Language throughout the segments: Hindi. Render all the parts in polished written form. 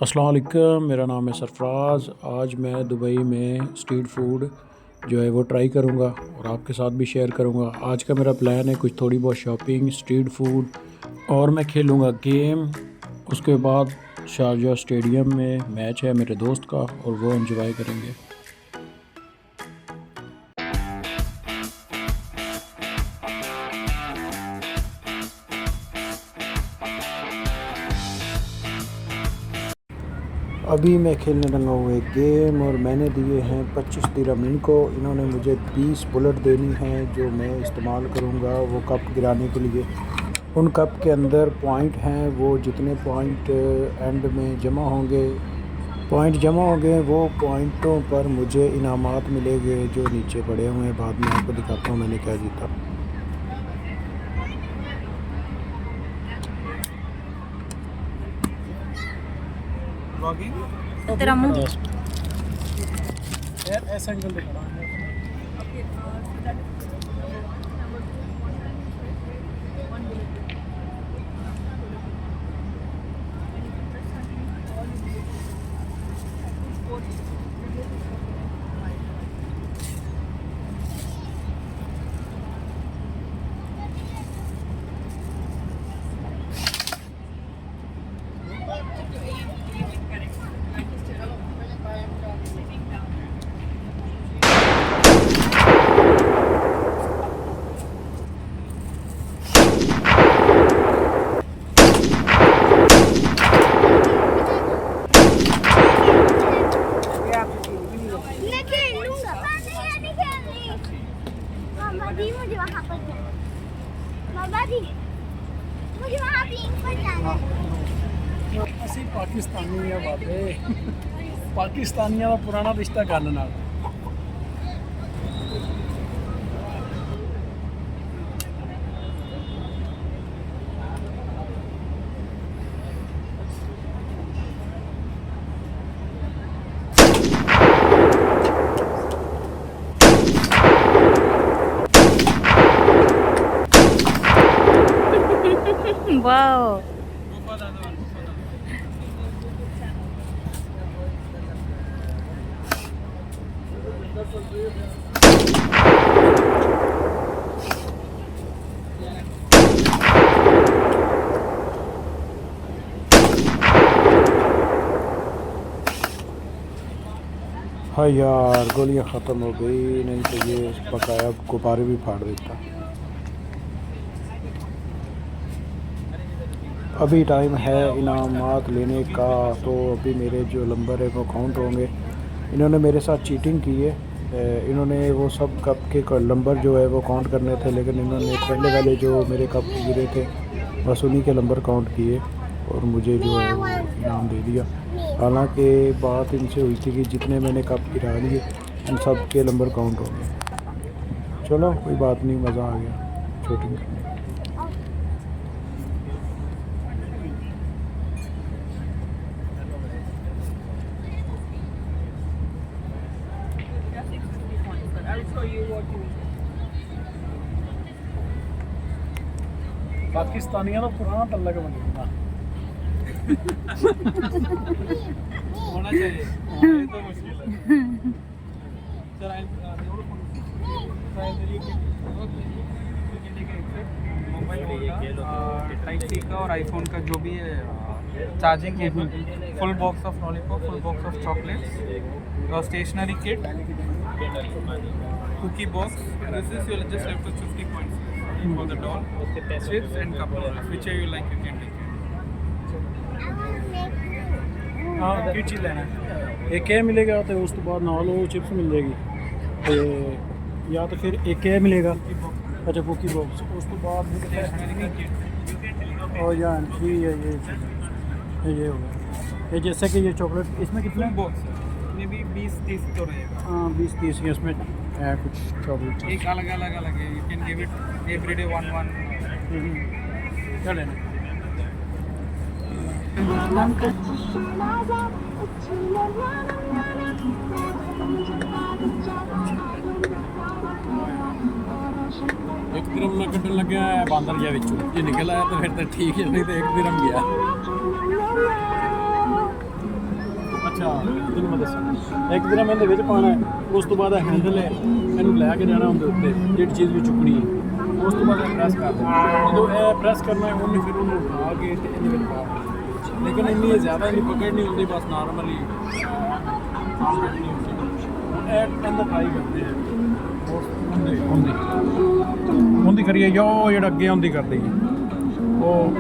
अस्सलाम वालेकुम, मेरा नाम है सरफराज़। आज मैं दुबई में स्ट्रीट फूड जो है वो ट्राई करूँगा और आपके साथ भी शेयर करूँगा। आज का मेरा प्लान है कुछ थोड़ी बहुत शॉपिंग, स्ट्रीट फूड और मैं खेलूँगा गेम। उसके बाद शारजाह स्टेडियम में मैच है मेरे दोस्त का और वो एंजॉय करेंगे। अभी मैं खेलने लगा हुआ एक गेम और मैंने दिए हैं 25 दिरहम इनको। इन्होंने मुझे 20 बुलेट देनी है जो मैं इस्तेमाल करूँगा वो कप गिराने के लिए। उन कप के अंदर पॉइंट हैं, वो जितने पॉइंट एंड में जमा होंगे वो पॉइंटों पर मुझे इनामात मिलेंगे जो नीचे पड़े हुए हैं। बाद में आपको दिखाता हूँ मैंने क्या जीता। तेरा मुंह यार ऐसा एंगल दिखा रहा है। मैं खेल लूंगा। नहीं खेलनी। मामा दी मुझे वहाँ पर जाना। मामा दी मुझे वहाँ पिंक पर जाना है। ਅਸੀਂ ਪਾਕਿਸਤਾਨੀ ਆ ਬਾਬੇ, ਪਾਕਿਸਤਾਨੀਆਂ ਦਾ ਪੁਰਾਣਾ ਰਿਸ਼ਤਾ ਗੱਲ ਨਾਲ। वाओ हाँ यार, गोलियां ख़त्म हो गई, नहीं तो ये बकाया गुब्बारे भी फाड़ देता। अभी टाइम है इनामात लेने का, तो अभी मेरे जो नंबर है वो काउंट होंगे। इन्होंने मेरे साथ चीटिंग की है। इन्होंने वो सब कप के नंबर जो है वो काउंट करने थे, लेकिन इन्होंने पहले वाले जो मेरे कप गिरे थे बस उन्हीं के नंबर काउंट किए और मुझे जो है वो इनाम दे दिया। हालांकि बात इनसे हुई थी कि जितने मैंने कप गिरा लिए उन सब के नंबर काउंट हो गए। चलो कोई बात नहीं, मज़ा आ गया शूटिंग करने। पाकिस्तानियों का पुराना तल्लक बन गया होना चाहिए। ये तो मुश्किल है। मोबाइल होगा टाइप सी का और आईफोन का जो भी है charging cable, full box of lollipop, full box of chocolates और stationery kit, cookie box. This is you'll just left with 50 points for the doll, chips and cup noodles. Whichever you like, you can take it. हाँ की चीज़ लेना है। एक ये मिलेगा तो उस तो बाद नाल वो चिप्स मिल जाएगी तो या तो फिर एक ये मिलेगा। अच्छा कुकी बॉक्स, उस तो बाद और या ठीक है ये हो गया। ये जैसे कि ये चॉकलेट इसमें कितना Full box में भी 20-30 तो रहेगा। हाँ 20-30 के इसमें है कुछ चॉकलेट। एक अलग है। You can give it every day one. क्या लेना? एक दिरम में कटन लगे बांदर जिहा विचों जे निकल आया तो फिर तो ठीक है, नहीं तो एक दिरम गया। ਤੈਨੂੰ ਮੈਂ ਦੱਸਾਂ। ਇੱਕ ਦਿਨ ਮੈਂ ਇਹਦੇ ਵਿੱਚ ਪਾਉਣਾ ਹੈ, ਉਸ ਤੋਂ ਬਾਅਦ ਹੈਂਡਲ ਹੈ, ਇਹਨੂੰ ਲੈ ਕੇ ਜਾਣਾ ਉਹਦੇ ਉੱਤੇ ਜਿਹੜੀ ਚੀਜ਼ ਵੀ ਚੁੱਕਣੀ ਹੈ, ਉਸ ਤੋਂ ਬਾਅਦ ਇਹ ਪ੍ਰੈਸ ਕਰ ਦੇਣਾ। ਜਦੋਂ ਇਹ ਪ੍ਰੈਸ ਕਰਨਾ ਹੈ ਉਹਨੇ ਫਿਰ ਉਹਨੂੰ ਉਠਾ ਕੇ ਤੇ ਇਹਦੇ ਵਿੱਚ ਪਾ ਦੇਣਾ। ਲੇਕਿਨ ਇੰਨੀ ਜ਼ਿਆਦਾ ਇਹਦੀ ਪਕੜ ਨਹੀਂ ਹੁੰਦੀ, ਬਸ ਨਾਰਮਲੀ ਇਹ ਅੰਦਰ ਟਰਾਈ ਕਰਦੇ ਆ ਉਹਦੀ ਕਰੀਏ ਜੋ ਜਿਹੜਾ ਅੱਗੇ ਹੁੰਦੀ ਕਰਦੇ ਉਹ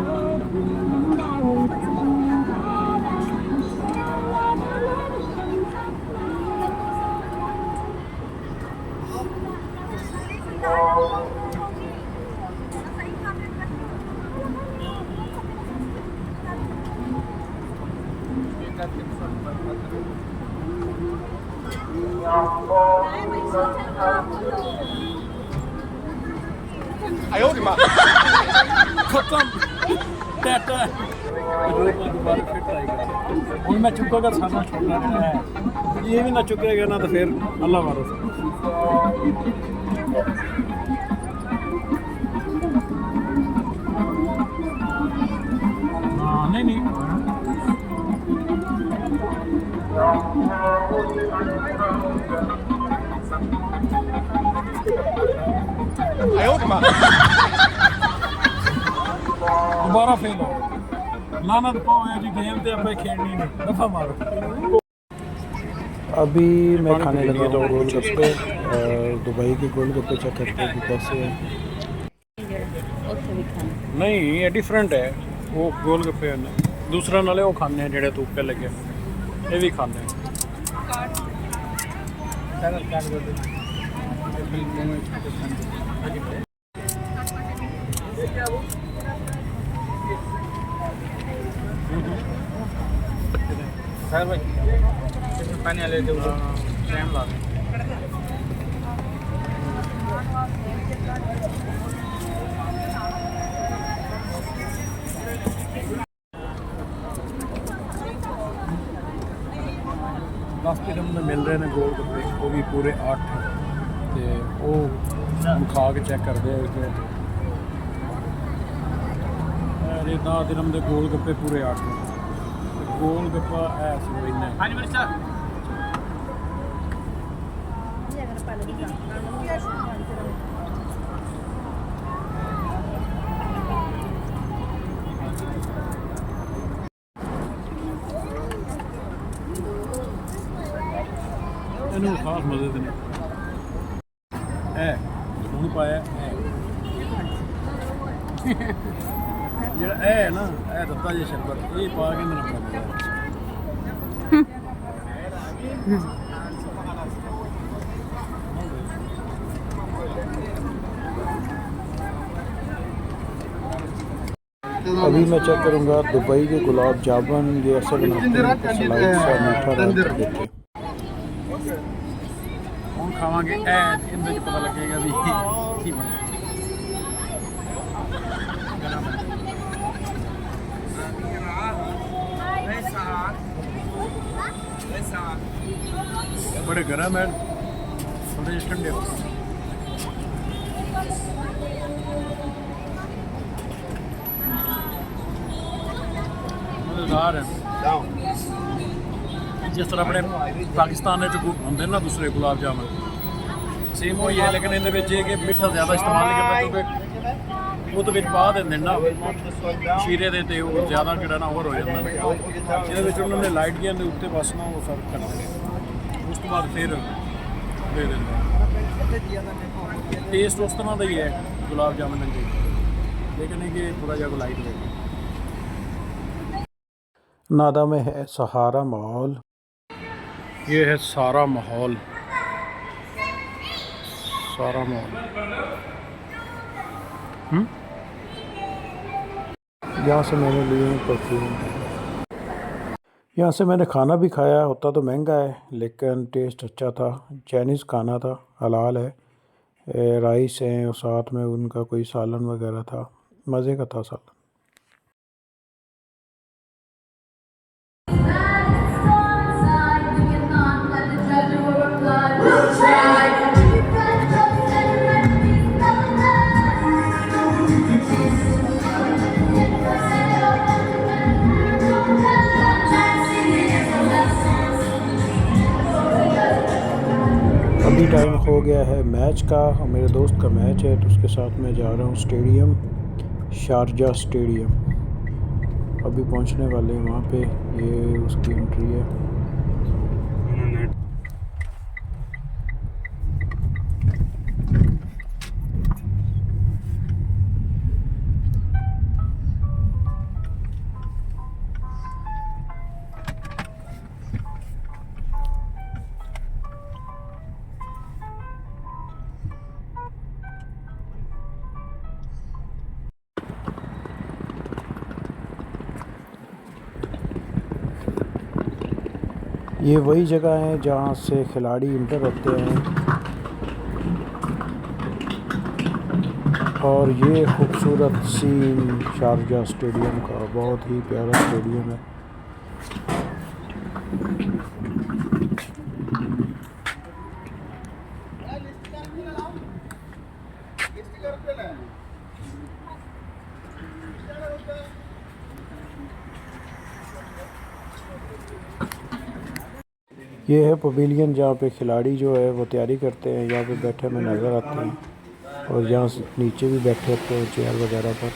खत्म टाटा दोबारा फिर ट्राई करें। हूँ मैं चुकागा सारा छोटा है, ये भी ना चुकेगा ना तो फिर अल्लाह मारो। हाँ नहीं नहीं दोबारा फेल हो लानत पाओ जी गेम ते अब खेलनी नहीं दफा मारो। अभी मैं खाने लगा हूँ गोलगप्पे, दुबई के गोलगप्पे चेक करते हैं कि कैसे हैं। नहीं ये डिफरेंट है, वो गोलगप्पे दूसरा नाले वो खाने जेडे धूप पे लगे ये भी खाने सर भाई पानी वाले दो टाइम ला हॉस्पिटल में मिल रहे हैं गोलगप्पे, वो भी पूरे 8 ते वो हम खा के चेक करते हैं कि अरे 10 दिरहम दे गोलगप्पे पूरे 8 गोलगप्पा ऐसे इन्ना ਇਹਨੂੰ ਖਾਸ ਮਜ਼ੇ ਦੇ ਨੇ ਇਹ ਹੁਣ ਪਾਇਆ ਜਿਹੜਾ ਇਹ ਹੈ ਨਾ ਇਹ ਦਿੱਤਾ ਜੇ ਸ਼ਰਬਤ ਇਹ ਪਾ ਕੇ ਮੈਨੂੰ ਬਣਾਉਂਦਾ अभी मैं चेक करूँगा दुबई के गुलाब जामुन ये ऐसे बनाते हैं कि स्लाइड सा मीठा रहता देखे। ਹੁਣ ਖਾਵਾਂਗੇ ਇਹ ਇਹਦੇ ਚ ਪਤਾ ਲੱਗੇਗਾ ਵੀ ਕੀ ਬਣਦਾ। बड़े गर्म है थोड़े ठंडे मज़ेदार है। जिस तरह अपने पाकिस्तान होंगे ना दूसरे गुलाब जामुन सेम वही है, लेकिन इहदे विच ये कि मिठा ज़्यादा इस्तेमाल नहीं करता क्योंकि वो तो पा देंगे ना शीरे दे ते वो ज़्यादा किड़ा ना ओवर हो जाता है। ये उन्होंने लाइट के उत्ते बस ना वो सर्व करते हैं, उस तो बाद फिर दे देंगे। टेस्ट उस तरह का ही है गुलाब जामुन जी, लेकिन ये थोड़ा जहा लाइट है। नादा में है सहारा मॉल, ये है सारा माहौल, सारा माहौल। यहाँ से मैंने लिए परफ्यूम। यहाँ से मैंने खाना भी खाया, होता तो महंगा है लेकिन टेस्ट अच्छा था। चाइनीज़ खाना था, हलाल है, राइस हैं और साथ में उनका कोई सालन वगैरह था, मज़े का था सालन। टाइम हो गया है मैच का। मेरे दोस्त का मैच है तो उसके साथ मैं जा रहा हूँ स्टेडियम, शारजा स्टेडियम। अभी पहुँचने वाले हैं वहाँ पे, ये उसकी एंट्री है। ये वही जगह है जहाँ से खिलाड़ी इंटर होते हैं। और ये खूबसूरत सीन शारजा स्टेडियम का, बहुत ही प्यारा स्टेडियम है। ये है पवेलियन जहाँ पे खिलाड़ी जो है वो तैयारी करते हैं। यहाँ पे बैठे हमें नज़र आते हैं और यहाँ नीचे भी बैठे होते हैं चेयर वगैरह पर।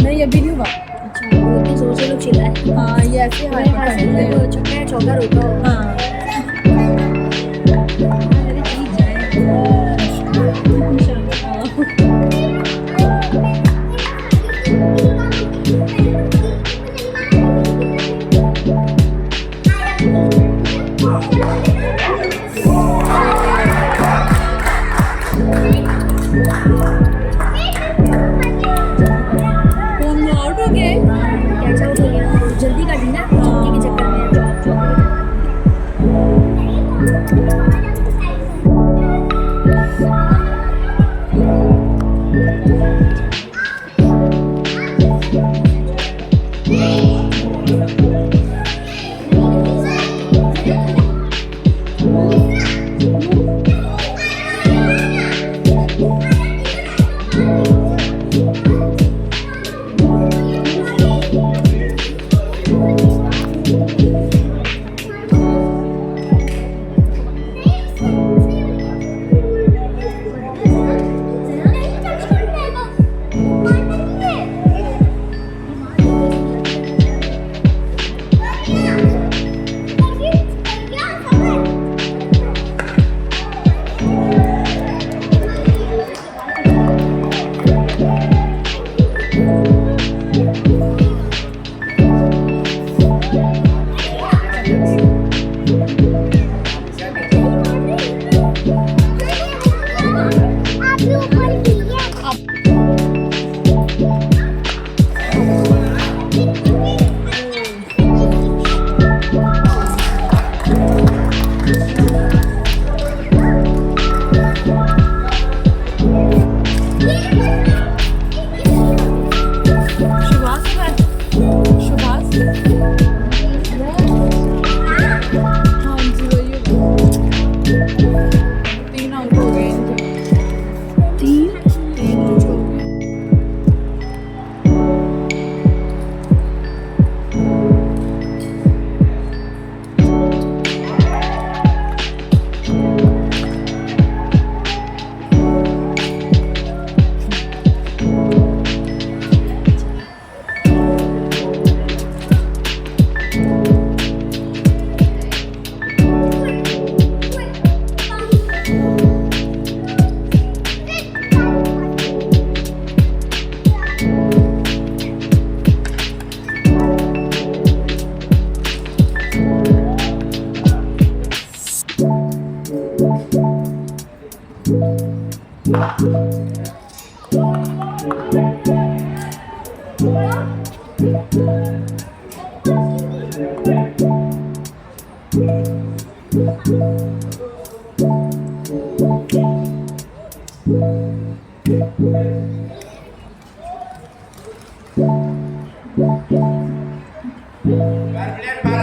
नहीं अभी नहीं हुआ। अच्छा सोच लो चिल्ला है। हाँ ये ऐसे हाथ मेरे ख्याल से पकड़ते हैं। वो चौका चौका होता होगा। हाँ तुम आउट हो गए। कैसा हो गया जल्दी कर दी ना जल्दी के चक्कर में जॉब जॉब आपके ऊपर ही है। सुभाष सुभाष हाँ जी वही होगा। 3 आउट हो गए इनके। 3 आउट हो गए। Kalian